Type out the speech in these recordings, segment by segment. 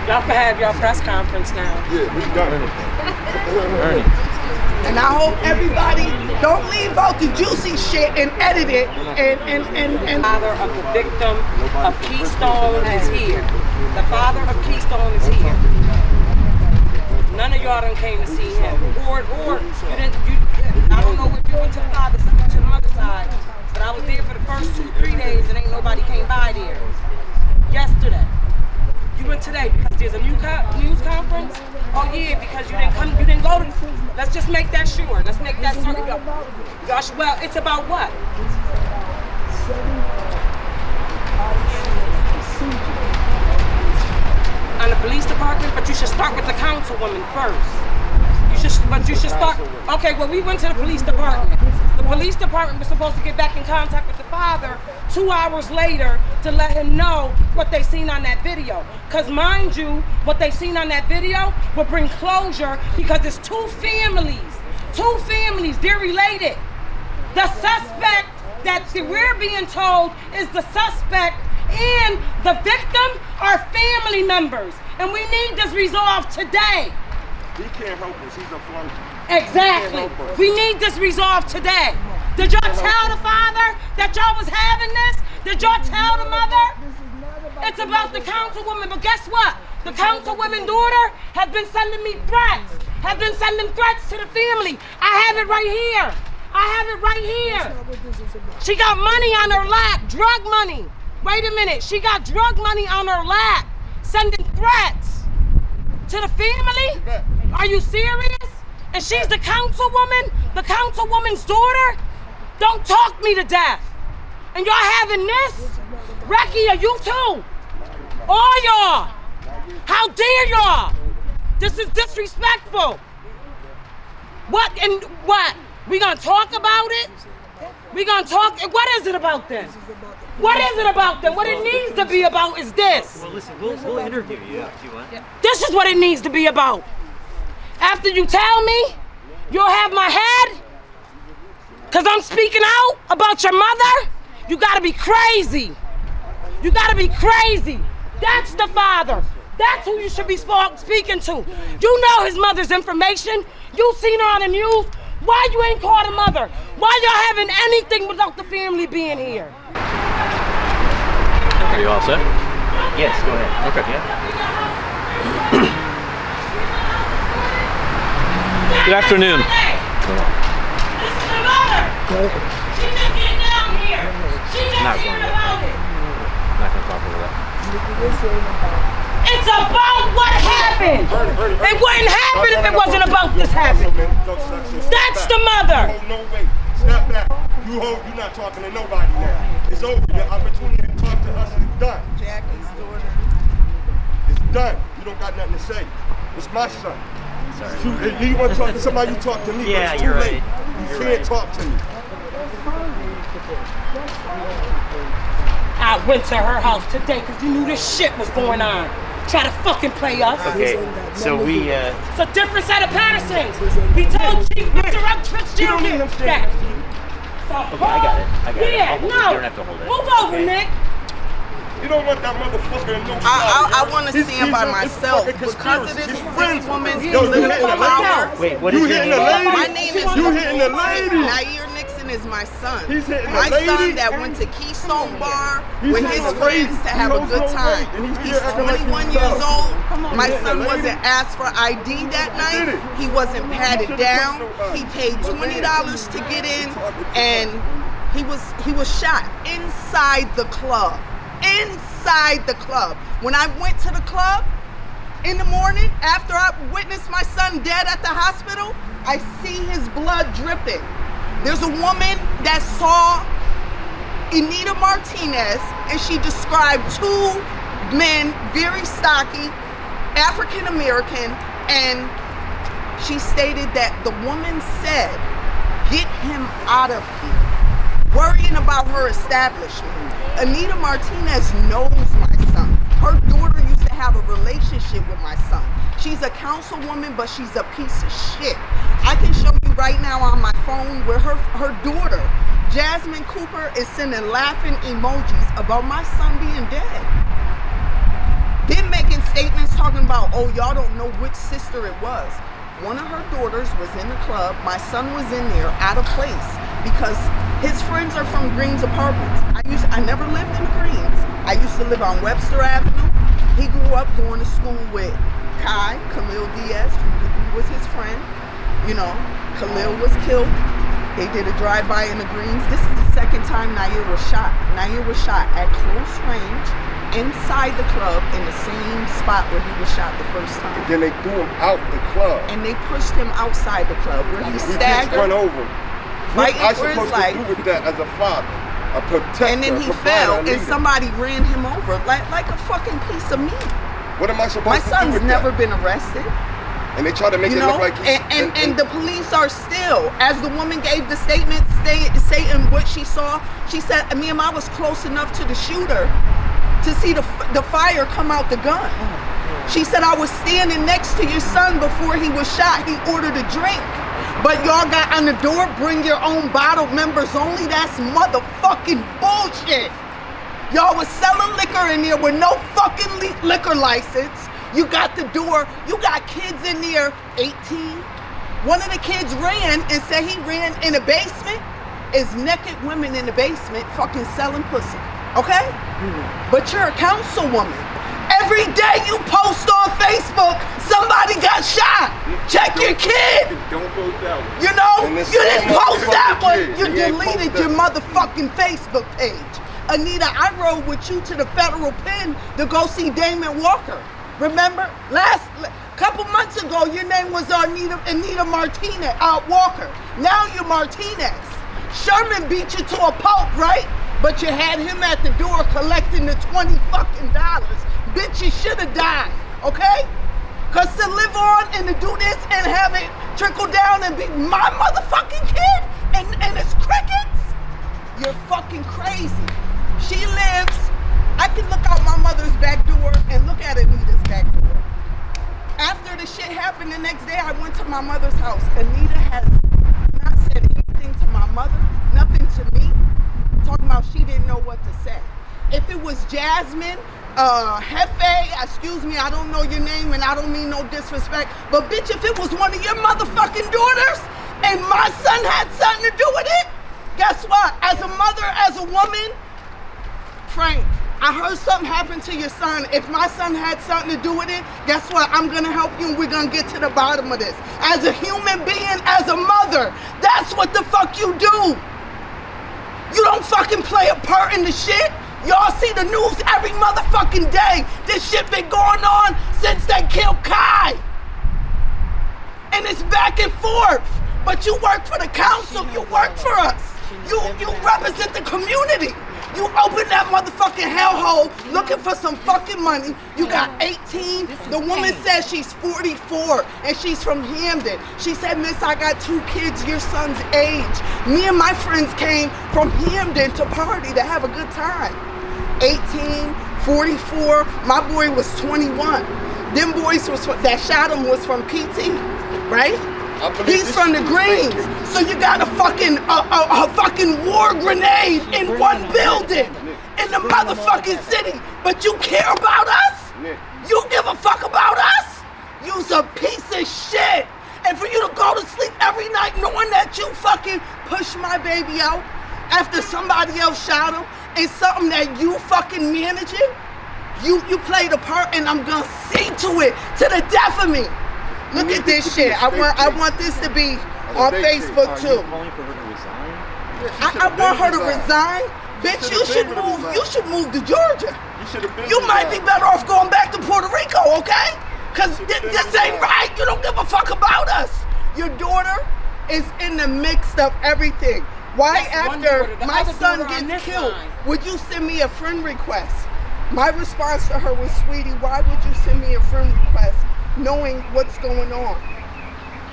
Y'all can have your press conference now. Yeah, we got it. And I hope everybody don't leave out the juicy shit and edit it and Father of the victim of Keystone is here. The father of Keystone is here. None of y'all done came to see him. Or you didn't, I don't know if you went to the father side, to the mother side, but I was there for the first 2-3 days and ain't nobody came by there. Yesterday. You went today because there's a news conference? Oh yeah, because you didn't go to, let's just make that sure. Let's make that certain. Gosh, well, it's about what? On the police department, but you should start with the councilwoman first. You should start. Okay, well, we went to the police department. The police department was supposed to get back in contact with the father 2 hours later to let him know what they seen on that video. Because mind you, what they seen on that video will bring closure because it's two families, they're related. The suspect that we're being told is the suspect and the victim are family members. And we need this resolved today. He can't help us. He's a flunky. Exactly. We need this resolved today. Did y'all tell the father that y'all was having this? Did y'all tell the mother? It's about the councilwoman, but guess what? The councilwoman daughter has been sending me threats. Has been sending threats to the family. I have it right here. She got money on her lap, drug money. Wait a minute, she got drug money on her lap, sending threats to the family? Are you serious? And she's the councilwoman's daughter? Don't talk me to death. And y'all having this? Rekia, you too. All y'all. How dare y'all? This is disrespectful. What? We gonna talk about it? We gonna talk? What is it about then? What is it about then? What it needs to be about is this. Well, listen, we'll interview you if you want. This is what it needs to be about. After you tell me, you'll have my head, because I'm speaking out about your mother, you gotta be crazy. You gotta be crazy. That's the father. That's who you should be speaking to. You know his mother's information. You seen her on the news. Why you ain't called a mother? Why y'all having anything without the family being here? Are you all set? Yes, go ahead. Okay. Yeah. Good afternoon. This is the mother. She's just getting down here. She's just Not hearing going about it. Not gonna talk over that. It's about what happened. It wouldn't happen if it wasn't about this happening. That's the mother. Oh, no, wait. Step back. You're not talking to nobody now. It's over. Your opportunity to talk to us is done. Jackie's daughter. It's done. You don't got nothing to say. It's my son. Sorry. You want to talk to somebody, you talk to me. Yeah, but it's you're too right. late. You can't talk to me. I went to her house today because you knew this shit was going on. Try to fucking play us. Okay, so we, It's a different set of Pattersons. We told Chief Mr. Fitzgerald that. okay, I got it. Yeah, I'll hold it. no. You don't have to hold it. Move over, Nick. You don't want that motherfucker in no I want to stand by myself because of this woman's political power. Wait, what is your hitting name? a lady? My name is You hitting a lady? Nair Nixon is my son. He's hitting a My lady? son that went to Keystone Bar He's with hitting his a lady. friends to have He a good knows no time. way, and he's He's here acting like 21 he's years tough. old. My hitting a son lady? wasn't asked for ID that night. He wasn't patted down. He paid $20 to get in, and he was shot inside the club. Inside the club. When I went to the club in the morning after I witnessed my son dead at the hospital, I see his blood dripping. There's a woman that saw Eneida Martinez, and she described two men, very stocky, African American, and she stated that the woman said, "Get him out of here," worrying about her establishment. Eneida Martinez knows my son. Her daughter used to have a relationship with my son. She's a councilwoman, but she's a piece of shit. I can show you right now on my phone where her daughter, Jasmine Cooper, is sending laughing emojis about my son being dead. Didn't making statements talking about, oh, y'all don't know which sister it was. One of her daughters was in the club. My son was in there out of place because his friends are from Greens Apartments. I never lived in the Greens. I used to live on Webster Avenue. He grew up going to school with Khalil Diaz, who was his friend. You know, Khalil was killed. They did a drive-by in the Greens. This is the second time Nair was shot. Nair was shot at close range inside the club in the same spot where he was shot the first time. And then they threw him out the club. And they pushed him outside the club where he staggered. Run over. Fighting what for I his life. supposed to do with that as a father? A protector. And then he fell and somebody ran him over like a fucking piece of meat. What am I supposed My to do son's with never that? been arrested. And they try to make it look like he's... And the police are still, as the woman gave the statement stating what she saw, she said, me and I was close enough to the shooter to see the fire come out the gun. She said, I was standing next to your son before he was shot. He ordered a drink. But y'all got on the door, bring your own bottle, members only. That's motherfucking bullshit. Y'all was selling liquor in there with no fucking liquor license. You got the door, you got kids in there, 18. One of the kids ran and said he ran in the basement. Is naked women in the basement fucking selling pussy, okay? But you're a councilwoman. Every day you post on Facebook, somebody got shot. Check your kid. Don't post that one. You know, you didn't post that one. You ain't post deleted that. your motherfucking Facebook page. Eneida, I rode with you to the federal pen to go see Damon Walker. Remember? Couple months ago, your name was Eneida Martinez, Walker. Now you're Martinez. Sherman beat you to a pulp, right? But you had him at the door collecting the $20 fucking. Bitch, you should have died, okay? Cause to live on and to do this and have it trickle down and be my motherfucking kid and it's crickets, you're fucking crazy. She lives, I can look out my mother's back door and look at Anita's back door. After the shit happened the next day, I went to my mother's house. Eneida has not said anything to my mother, nothing to me, talking about she didn't know what to say. If it was Jasmine, Hefe, excuse me, I don't know your name and I don't mean no disrespect, but bitch, if it was one of your motherfucking daughters and my son had something to do with it, guess what? As a mother, as a woman, Frank, I heard something happen to your son. If my son had something to do with it, guess what? I'm gonna help you and we're gonna get to the bottom of this. As a human being, as a mother, that's what the fuck you do. You don't fucking play a part in the shit. Y'all see the news every motherfucking day. This shit been going on since they killed Kai. And it's back and forth. But you work for the council, you work for us. You represent the community. You open that motherfucking hellhole looking for some fucking money. You got 18. The woman says she's 44 and she's from Hamden. She said, miss, I got 2 kids your son's age. Me and my friends came from Hamden to party to have a good time. 18, 44, my boy was 21. Them boys that shot him was from PT, right? He's from the Greens. So you got a fucking war grenade in one building in the motherfucking city. But you care about us? You give a fuck about us? You's a piece of shit. And for you to go to sleep every night knowing that you fucking pushed my baby out after somebody else shot him is something that you fucking managing? You played a part and I'm gonna see to it to the death of me. Look at this shit. I want this to be on Facebook too. Are you calling for her to resign? I want her to resign. Bitch, you should move. You should move to Georgia. You might be better off going back to Puerto Rico, okay? Cause this ain't right. You don't give a fuck about us. Your daughter is in the mix of everything. Why after my son gets killed, would you send me a friend request? My response to her was, sweetie, why would you send me a friend request knowing what's going on?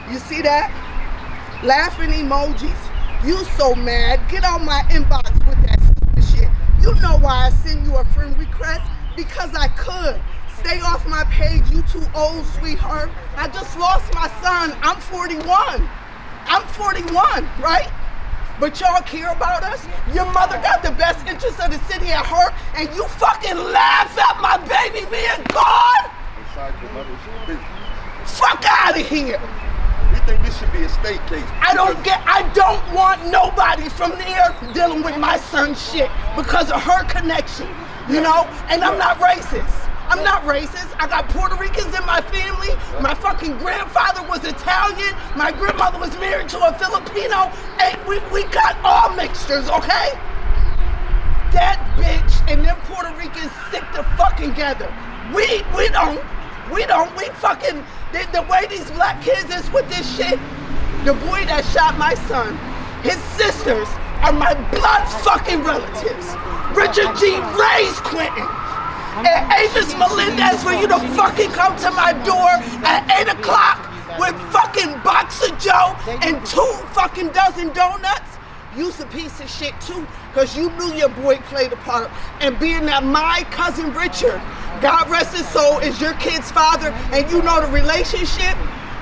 You see that? Laughing emojis. You so mad. Get on my inbox with that stupid shit. You know why I send you a friend request? Because I could. Stay off my page. You too old, sweetheart. I just lost my son. I'm 41. I'm 41, right? But y'all care about us? Your mother got the best interest of the city at heart, and you fucking laugh at my baby being gone? Fuck out of here. We think this should be a state case. I don't want nobody from there dealing with my son's shit because of her connection, you know? And I'm not racist. I'm not racist. I got Puerto Ricans in my family. My fucking grandfather was Italian. My grandmother was married to a Filipino. And we got all mixtures, okay? That bitch and them Puerto Ricans stick the fucking together. We fucking, the way these black kids is with this shit, the boy that shot my son, his sisters are my blood fucking relatives. Richard G. raised Quentin. And Avis Melendez for you to fucking come to my door at 8 o'clock with fucking Boxer Joe and 2 fucking dozen donuts. You's a piece of shit too, because you knew your boy played a part. And being that my cousin Richard, God rest his soul, is your kid's father, and you know the relationship,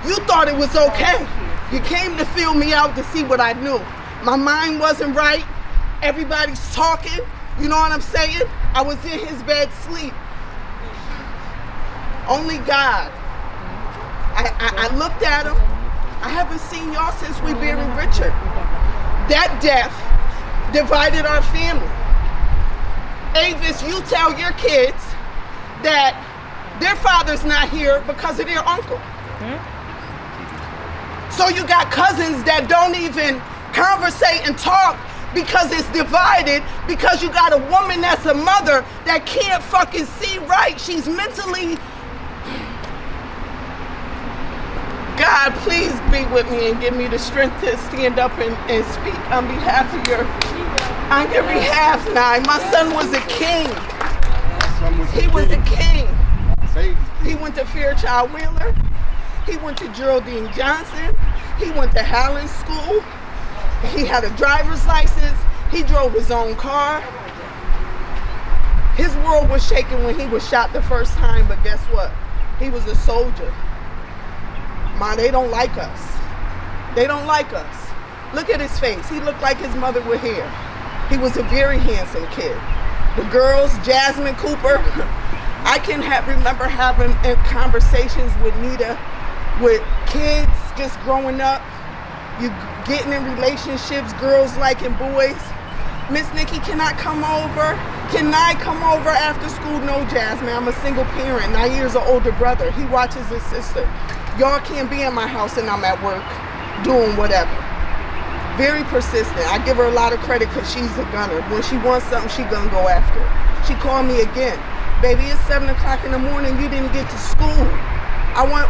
you thought it was okay. You came to feel me out to see what I knew. My mind wasn't right. Everybody's talking. You know what I'm saying? I was in his bed sleep. Only God. I looked at him. I haven't seen y'all since we buried Richard. That death divided our family. Avis, you tell your kids that their father's not here because of their uncle. So you got cousins that don't even conversate and talk because it's divided, because you got a woman that's a mother that can't fucking see right. She's mentally... God, please be with me and give me the strength to stand up and speak on behalf of your behalf, Nye. My son was a king. He was a king. He went to Fairchild Wheeler. He went to Geraldine Johnson. He went to Howland School. He had a driver's license. He drove his own car. His world was shaking when he was shot the first time, but guess what? He was a soldier. Ma, they don't like us. They don't like us. Look at his face. He looked like his mother with hair. He was a very handsome kid. The girls, Jasmine Cooper, I can remember having conversations with Nita, with kids just growing up. You getting in relationships, girls liking boys. Miss Nikki, can I come over? Can I come over after school? No, Jasmine, I'm a single parent. Nair's an older brother. He watches his sister. Y'all can't be in my house and I'm at work doing whatever. Very persistent. I give her a lot of credit because she's a gunner. When she wants something, she gonna go after it. She called me again. Baby, it's 7 o'clock in the morning. You didn't get to school.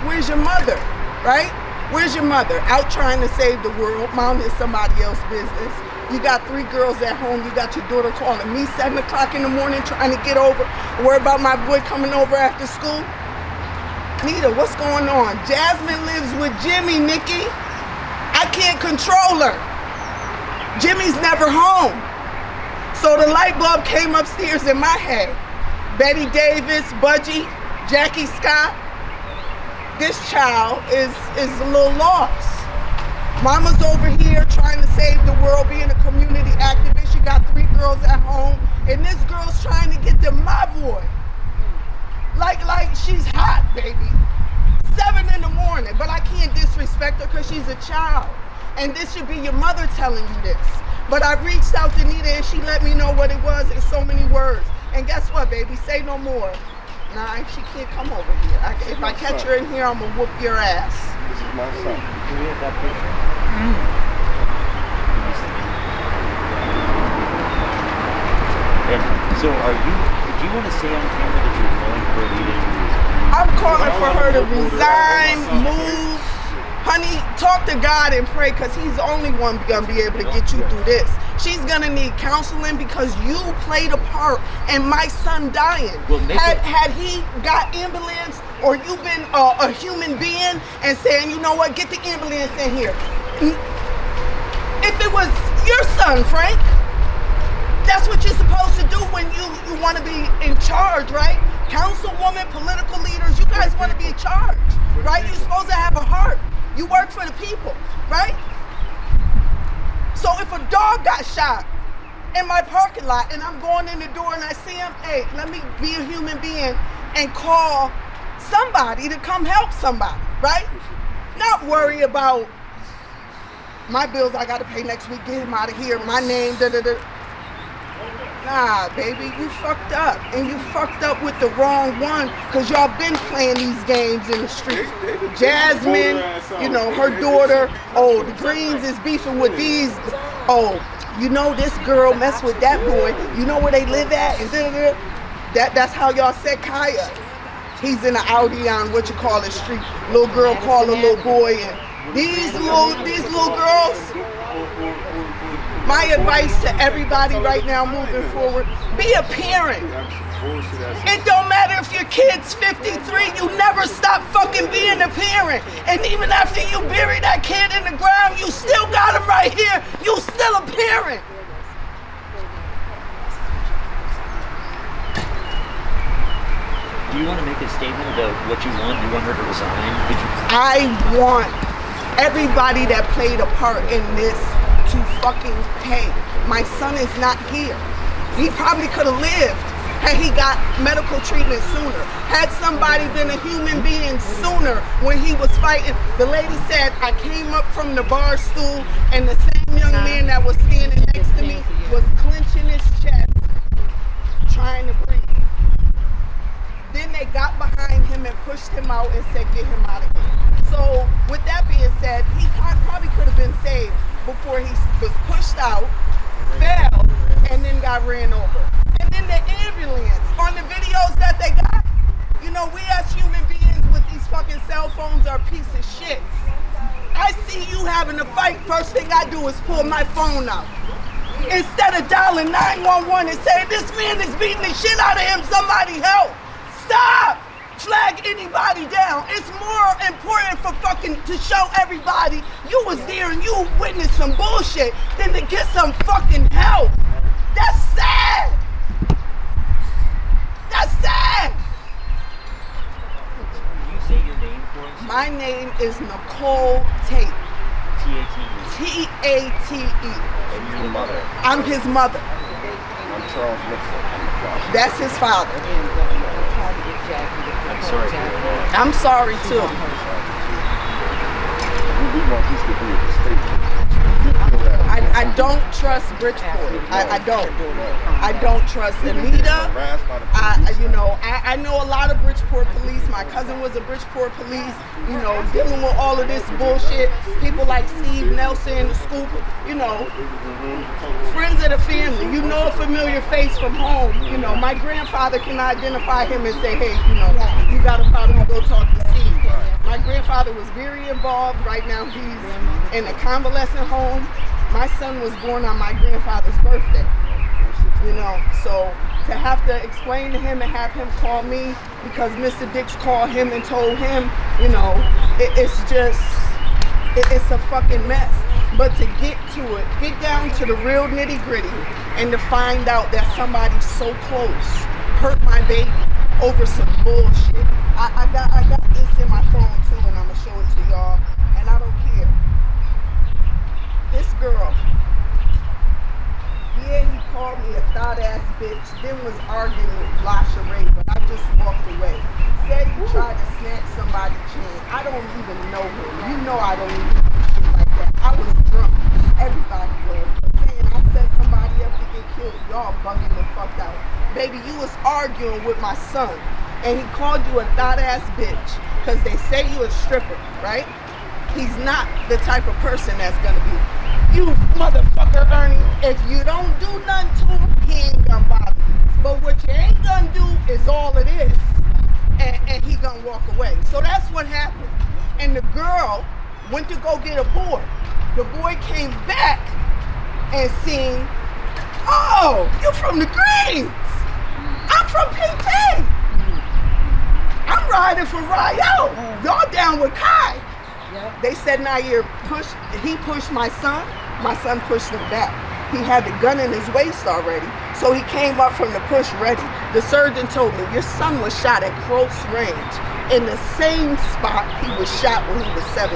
Where's your mother, right? Where's your mother? Out trying to save the world. Mom is somebody else's business. You got 3 girls at home. You got your daughter calling me 7 o'clock in the morning trying to get over. Worry about my boy coming over after school. Nita, what's going on? Jasmine lives with Jimmy, Nikki. I can't control her. Jimmy's never home. So the light bulb came upstairs in my head. Betty Davis, Budgie, Jackie Scott. This child is a little lost. Mama's over here trying to save the world, being a community activist. She got 3 girls at home, and this girl's trying to get to my boy. Like she's hot, baby. 7 in the morning, but I can't disrespect her because she's a child. And this should be your mother telling you this. But I reached out to Nita and she let me know what it was in so many words. And guess what, baby? Say no more. Nah, she can't come over here. If I catch her in here, I'm gonna whoop your ass. This is my son. Can we have that picture? So do you want to say on camera that you're calling for Eneida to resign? I'm calling for her to resign, move. Honey, talk to God and pray because he's the only one gonna be able to get you through this. She's gonna need counseling because you played a part in my son dying. Well, had he got ambulance or you been a human being and saying, you know what, get the ambulance in here. If it was your son, Frank, that's what you're supposed to do when you want to be in charge, right? Councilwoman, political leaders, you guys want to be in charge, right? You're supposed to have a heart. You work for the people, right? So if a dog got shot in my parking lot and I'm going in the door and I see him, hey, let me be a human being and call somebody to come help somebody, right? Not worry about my bills I gotta pay next week, get him out of here, my name, da-da-da. Nah, baby, you fucked up. And you fucked up with the wrong one, because y'all been playing these games in the street. Jasmine, you know, her daughter, oh, the Greens is beefing with these, oh, you know this girl mess with that boy, you know where they live at, and da-da-da. That's how y'all said Kaya. He's in the Audi on what you call the street. Little girl call a little boy, and these little girls. My advice to everybody right now moving forward, be a parent. It don't matter if your kid's 53, you never stop fucking being a parent. And even after you bury that kid in the ground, you still got him right here. You still a parent. Do you want to make a statement about what you want? Do you want her to resign? I want everybody that played a part in this to fucking pay. My son is not here. He probably could have lived had he got medical treatment sooner. Had somebody been a human being sooner when he was fighting. The lady said, I came up from the bar stool and the same young man that was standing next to me was clenching his chest, trying to breathe. Then they got behind him and pushed him out and said, get him out of here. So with that being said, he probably could have been saved before he was pushed out, fell, and then got ran over. And then the ambulance, on the videos that they got, you know, we as human beings with these fucking cell phones are a piece of shit. I see you having a fight, first thing I do is pull my phone out. Instead of dialing 911 and saying, this man is beating the shit out of him, somebody help. Stop! Flag anybody down. It's more important for fucking to show everybody you was there and you witnessed some bullshit than to get some fucking help. That's sad. That's sad. Can you say your name for us? My name is Nicole Tate. T-A-T-E. T-A-T-E. And you're the mother. I'm his mother. I'm Charles Nixon. I'm the father. That's his father. I'm sorry. I'm sorry too. We want this to be a state. I don't trust Bridgeport. I don't. I don't trust Eneida. I know a lot of Bridgeport police. My cousin was a Bridgeport police, you know, dealing with all of this bullshit. People like Steve Nelson, Scoop, you know, friends of the family. You know a familiar face from home. You know, my grandfather can identify him and say, hey, you know, you got a problem, go talk to Steve. My grandfather was very involved. Right now he's in a convalescent home. My son was born on my grandfather's birthday, you know, so to have to explain to him and have him call me because Mr. Dix called him and told him, you know, it's a fucking mess. But to get to it, get down to the real nitty gritty and to find out that somebody so close hurt my baby over some bullshit. I got this in my phone too, and I'm gonna show it to y'all, and I don't care. This girl, yeah, he called me a thought-ass bitch, then was arguing with Lasha Ray, but I just walked away. Said he tried to snatch somebody's chain. I don't even know her. You know I don't even do shit like that. I was drunk. Everybody was. Saying I set somebody up to get killed. Y'all bugging the fuck out. Baby, you was arguing with my son, and he called you a thought-ass bitch, because they say you a stripper, right? He's not the type of person that's gonna be, you motherfucker, Ernie. If you don't do nothing to him, he ain't gonna bother you. But what you ain't gonna do is all it is, and he gonna walk away. So that's what happened. And the girl went to go get a boy. The boy came back and seen, oh, you from the Greens. I'm from PT. I'm riding for Rayo. Y'all down with Kai. They said Nair he pushed my son pushed him back. He had the gun in his waist already, so he came up from the push ready. The surgeon told me, your son was shot at close range in the same spot he was shot when he was 17.